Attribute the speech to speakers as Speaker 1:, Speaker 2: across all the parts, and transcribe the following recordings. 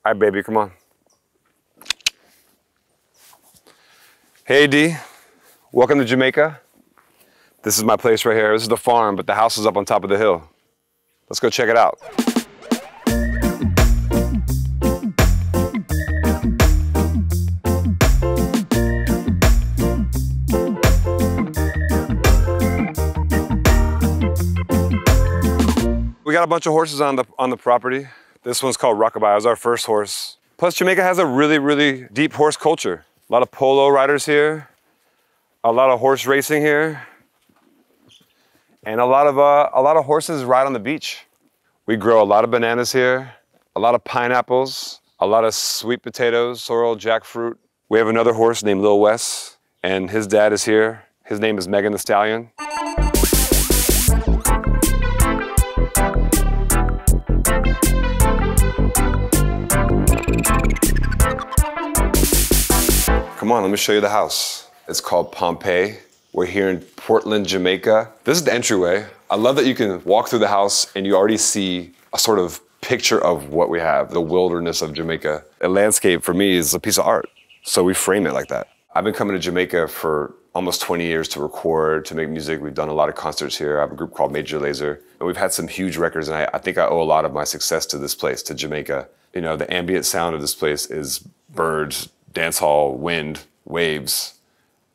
Speaker 1: All right, baby, come on. Hey, D. Welcome to Jamaica. This is my place right here. This is the farm, but the house is up on top of the hill. Let's go check it out. We got a bunch of horses on the property. This one's called Rockabye. It was our first horse. Plus, Jamaica has a really, really deep horse culture. A lot of polo riders here, a lot of horse racing here, and a lot of horses ride on the beach. We grow a lot of bananas here, a lot of pineapples, a lot of sweet potatoes, sorrel, jackfruit. We have another horse named Lil Wes, and his dad is here. His name is Megan the Stallion. Come on, let me show you the house. It's called Pompeii. We're here in Portland, Jamaica. This is the entryway. I love that you can walk through the house and you already see a sort of picture of what we have, the wilderness of Jamaica. A landscape for me is a piece of art, so we frame it like that. I've been coming to Jamaica for almost 20 years to record, to make music. We've done a lot of concerts here. I have a group called Major Lazer, and we've had some huge records, and I think I owe a lot of my success to this place, to Jamaica. You know, the ambient sound of this place is birds, dance hall, wind, waves.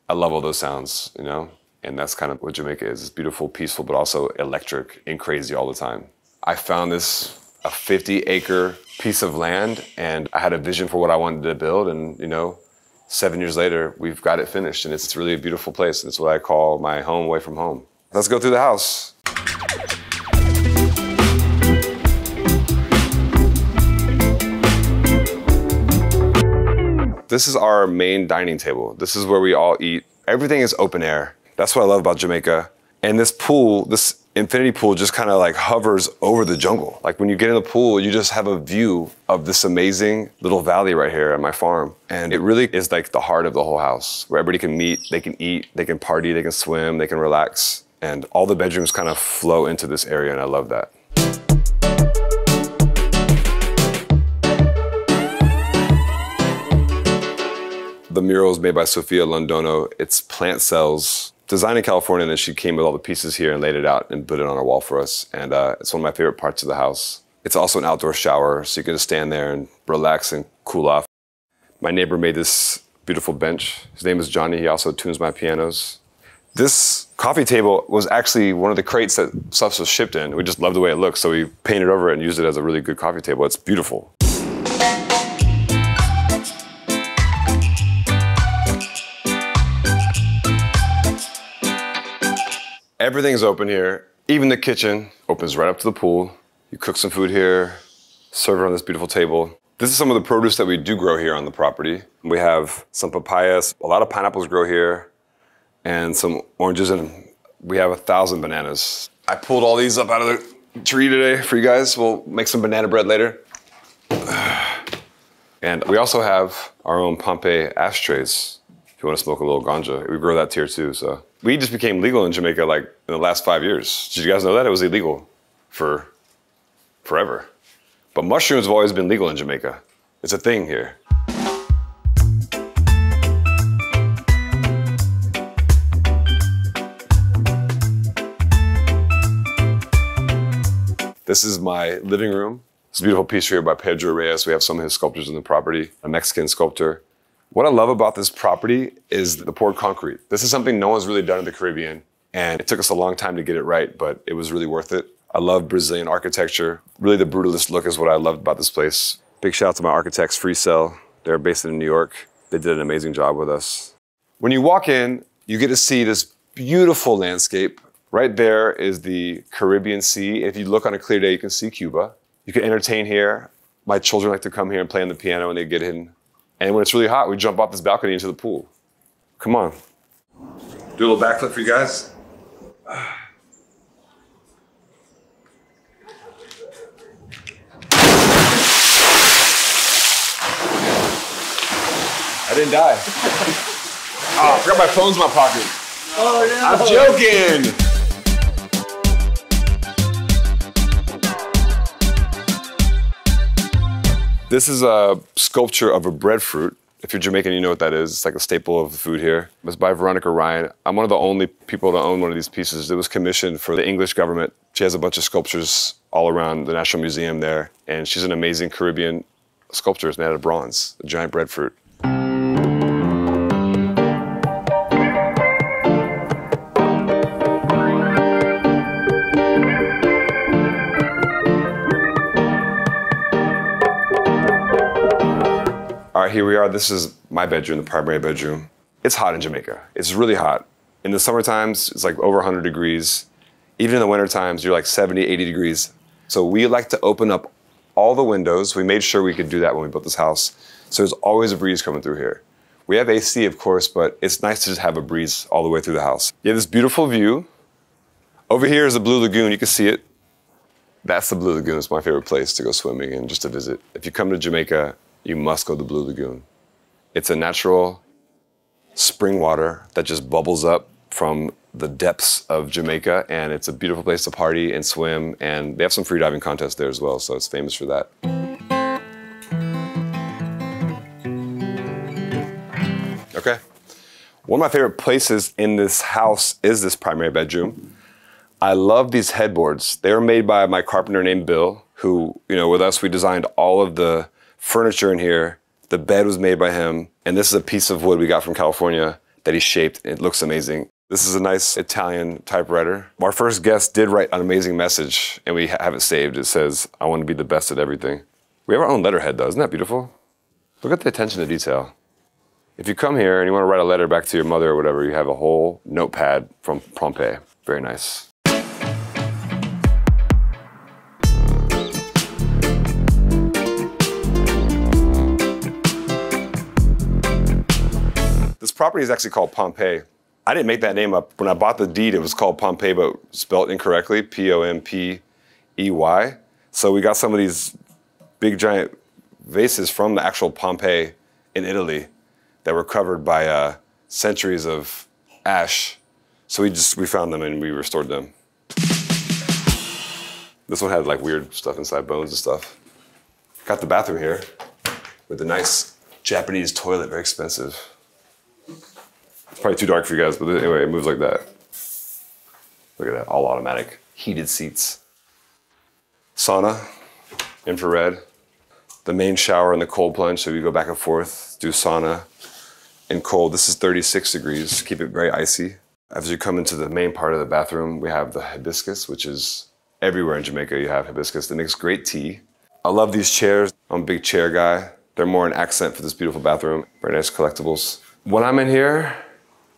Speaker 1: I love all those sounds, you know? And that's kind of what Jamaica is. It's beautiful, peaceful, but also electric and crazy all the time. I found this, a 50-acre piece of land, and I had a vision for what I wanted to build, and you know, 7 years later, we've got it finished, and it's really a beautiful place, and it's what I call my home away from home. Let's go through the house. This is our main dining table. This is where we all eat. Everything is open air. That's what I love about Jamaica. And this pool, this infinity pool, just kind of like hovers over the jungle. Like when you get in the pool, you just have a view of this amazing little valley right here at my farm. And it really is like the heart of the whole house, where everybody can meet, they can eat, they can party, they can swim, they can relax. And all the bedrooms kind of flow into this area, and I love that. The mural is made by Sofia Londono. It's plant cells, designed in California, and then she came with all the pieces here and laid it out and put it on our wall for us. And it's one of my favorite parts of the house. It's also an outdoor shower, so you can just stand there and relax and cool off. My neighbor made this beautiful bench. His name is Johnny. He also tunes my pianos. This coffee table was actually one of the crates that stuff was shipped in. We just loved the way it looked, so we painted over it and used it as a really good coffee table. It's beautiful. Everything's open here. Even the kitchen opens right up to the pool. You cook some food here, serve it on this beautiful table. This is some of the produce that we do grow here on the property. We have some papayas, a lot of pineapples grow here, and some oranges, and we have 1,000 bananas. I pulled all these up out of the tree today for you guys. We'll make some banana bread later. And we also have our own Pompeii ashtrays. If you want to smoke a little ganja, we grow that here too, so. We just became legal in Jamaica like in the last 5 years. Did you guys know that? It was illegal for forever. But mushrooms have always been legal in Jamaica. It's a thing here. This is my living room. It's a beautiful piece here by Pedro Reyes. We have some of his sculptures in the property, a Mexican sculptor. What I love about this property is the poured concrete. This is something no one's really done in the Caribbean, and it took us a long time to get it right, but it was really worth it. I love Brazilian architecture. Really, the brutalist look is what I loved about this place. Big shout out to my architects, Free Cell. They're based in New York. They did an amazing job with us. When you walk in, you get to see this beautiful landscape. Right there is the Caribbean Sea. If you look on a clear day, you can see Cuba. You can entertain here. My children like to come here and play on the piano when they get in. And when it's really hot, we jump off this balcony into the pool. Come on. Do a little backflip for you guys. I didn't die. Oh, I forgot my phone's in my pocket. Oh, no. I'm joking. This is a sculpture of a breadfruit. If you're Jamaican, you know what that is. It's like a staple of the food here. It's by Veronica Ryan. I'm one of the only people to own one of these pieces. It was commissioned for the English government. She has a bunch of sculptures all around the National Museum there. And she's an amazing Caribbean sculpture. It's made out of bronze, a giant breadfruit. All right, here we are. This is my bedroom, the primary bedroom. It's hot in Jamaica. It's really hot. In the summer times, it's like over 100 degrees. Even in the winter times, you're like 70, 80 degrees. So we like to open up all the windows. We made sure we could do that when we built this house. So there's always a breeze coming through here. We have AC, of course, but it's nice to just have a breeze all the way through the house. You have this beautiful view. Over here is the Blue Lagoon. You can see it. That's the Blue Lagoon. It's my favorite place to go swimming and just to visit. If you come to Jamaica, you must go to Blue Lagoon. It's a natural spring water that just bubbles up from the depths of Jamaica, and it's a beautiful place to party and swim, and they have some free diving contests there as well, so it's famous for that. Okay. One of my favorite places in this house is this primary bedroom. I love these headboards. They were made by my carpenter named Bill, who, with us, we designed all of the furniture in here. The bed was made by him. And this is a piece of wood we got from California that he shaped. It looks amazing. This is a nice Italian typewriter. Our first guest did write an amazing message, and we have it saved. It says, "I want to be the best at everything." We have our own letterhead, though. Isn't that beautiful? Look at the attention to detail. If you come here and you want to write a letter back to your mother or whatever, you have a whole notepad from Pompeii. Very nice. This property is actually called Pompeii. I didn't make that name up. When I bought the deed, it was called Pompeii, but spelled incorrectly, Pompey. So we got some of these big giant vases from the actual Pompeii in Italy that were covered by centuries of ash. So we found them and we restored them. This one had like weird stuff inside, bones and stuff. Got the bathroom here with a nice Japanese toilet, very expensive. It's probably too dark for you guys, but anyway, it moves like that. Look at that, all automatic, heated seats. Sauna, infrared. The main shower and the cold plunge, so you go back and forth, do sauna and cold. This is 36 degrees, keep it very icy. As you come into the main part of the bathroom, we have the hibiscus, which is everywhere in Jamaica you have hibiscus. That makes great tea. I love these chairs. I'm a big chair guy. They're more an accent for this beautiful bathroom. Very nice collectibles. When I'm in here,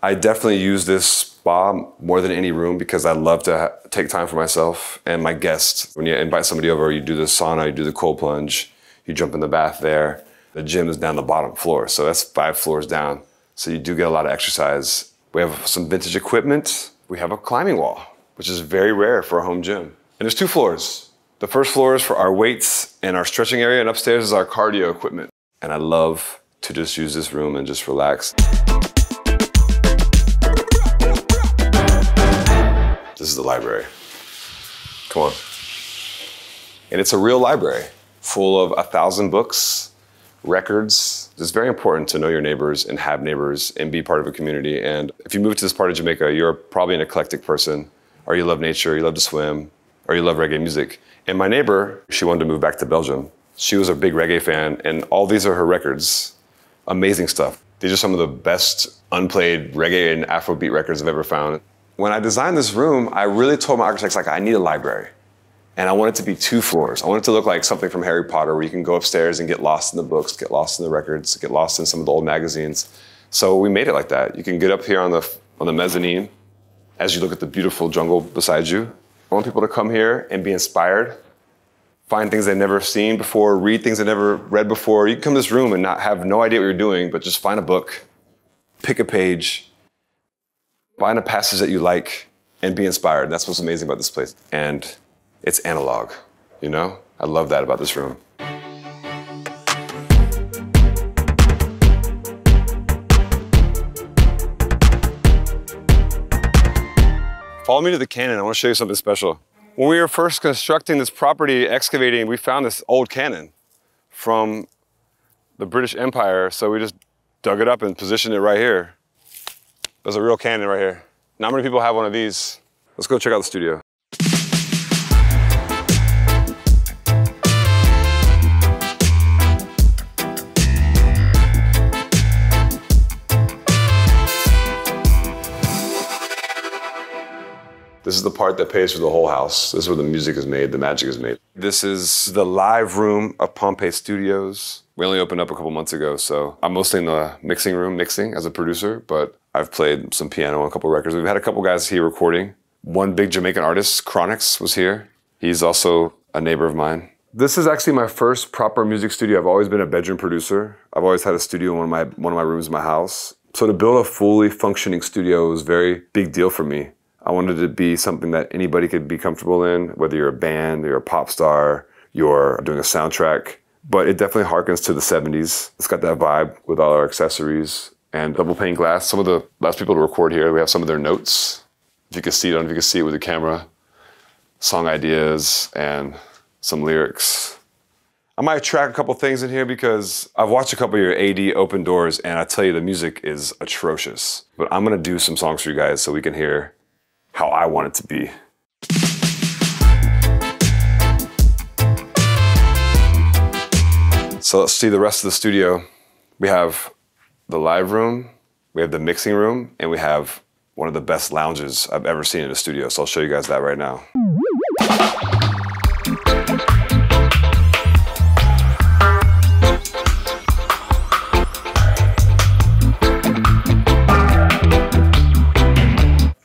Speaker 1: I definitely use this spa more than any room because I love to take time for myself and my guests. When you invite somebody over, you do the sauna, you do the cold plunge, you jump in the bath there. The gym is down the bottom floor, so that's 5 floors down. So you do get a lot of exercise. We have some vintage equipment. We have a climbing wall, which is very rare for a home gym. And there's 2 floors. The first floor is for our weights and our stretching area, and upstairs is our cardio equipment. And I love to just use this room and just relax. This is the library. Come on. And it's a real library full of 1,000 books, records. It's very important to know your neighbors and have neighbors and be part of a community. And if you move to this part of Jamaica, you're probably an eclectic person, or you love nature, you love to swim, or you love reggae music. And my neighbor, she wanted to move back to Belgium. She was a big reggae fan, and all these are her records. Amazing stuff. These are some of the best unplayed reggae and Afrobeat records I've ever found. When I designed this room, I really told my architects, I need a library. And I want it to be 2 floors. I want it to look like something from Harry Potter, where you can go upstairs and get lost in the books, get lost in the records, get lost in some of the old magazines. So we made it like that. You can get up here on the mezzanine as you look at the beautiful jungle beside you. I want people to come here and be inspired, find things they've never seen before, read things they've never read before. You can come to this room and not have no idea what you're doing, but just find a book, pick a page, find a passage that you like, and be inspired. That's what's amazing about this place. And it's analog, I love that about this room. Follow me to the cannon. I want to show you something special. When we were first constructing this property, excavating, we found this old cannon from the British Empire, so we just dug it up and positioned it right here. There's a real cannon right here. Not many people have one of these. Let's go check out the studio. This is the part that pays for the whole house. This is where the music is made, the magic is made. This is the live room of Comparte Studios. We only opened up a couple months ago, so I'm mostly in the mixing room, mixing as a producer, but I've played some piano on a couple records. We've had a couple guys here recording. One big Jamaican artist, Chronix, was here. He's also a neighbor of mine. This is actually my first proper music studio. I've always been a bedroom producer. I've always had a studio in one of my rooms in my house. So to build a fully functioning studio was a very big deal for me. I wanted it to be something that anybody could be comfortable in, whether you're a band, you're a pop star, you're doing a soundtrack. But it definitely harkens to the 70s. It's got that vibe with all our accessories and double pane glass. Some of the last people to record here, we have some of their notes. If you can see it, I don't know if you can see it with the camera. Song ideas and some lyrics. I might track a couple things in here because I've watched a couple of your AD open doors and I tell you the music is atrocious. But I'm gonna do some songs for you guys so we can hear how I want it to be. So let's see the rest of the studio. We have the live room, we have the mixing room, and we have one of the best lounges I've ever seen in a studio. So I'll show you guys that right now.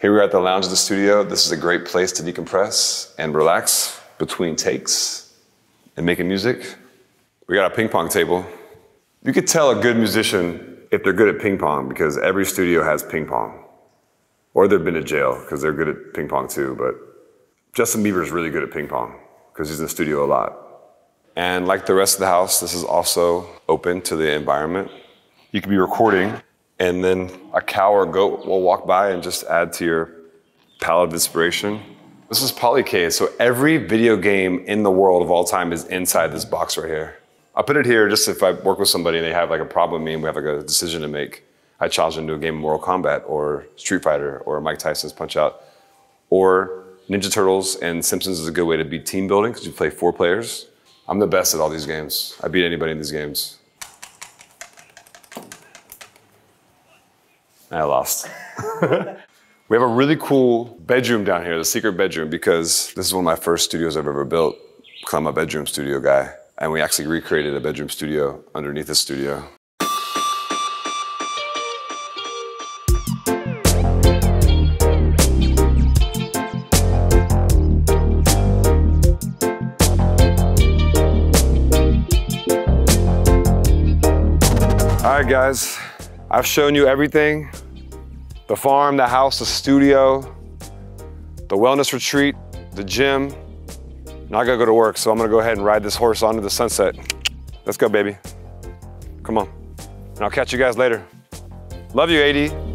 Speaker 1: Here we are at the lounge of the studio. This is a great place to decompress and relax between takes and making music. We got a ping pong table. You could tell a good musician if they're good at ping pong because every studio has ping pong. Or they've been to jail because they're good at ping pong too, but Justin Bieber's really good at ping pong because he's in the studio a lot. And like the rest of the house, this is also open to the environment. You could be recording and then a cow or a goat will walk by and just add to your palette of inspiration. This is polycade, so every video game in the world of all time is inside this box right here. I put it here just if I work with somebody and they have like a problem with me and we have like a decision to make. I challenge them to a game of Mortal Kombat or Street Fighter or Mike Tyson's Punch-Out. Or Ninja Turtles and Simpsons is a good way to beat team building because you play 4 players. I'm the best at all these games. I beat anybody in these games. I lost. We have a really cool bedroom down here, the secret bedroom, because this is one of my first studios I've ever built, because I'm a bedroom studio guy. And we actually recreated a bedroom studio underneath the studio. All right, guys, I've shown you everything. The farm, the house, the studio, the wellness retreat, the gym. Now I gotta go to work, so I'm gonna go ahead and ride this horse onto the sunset. Let's go, baby. Come on. And I'll catch you guys later. Love you, AD.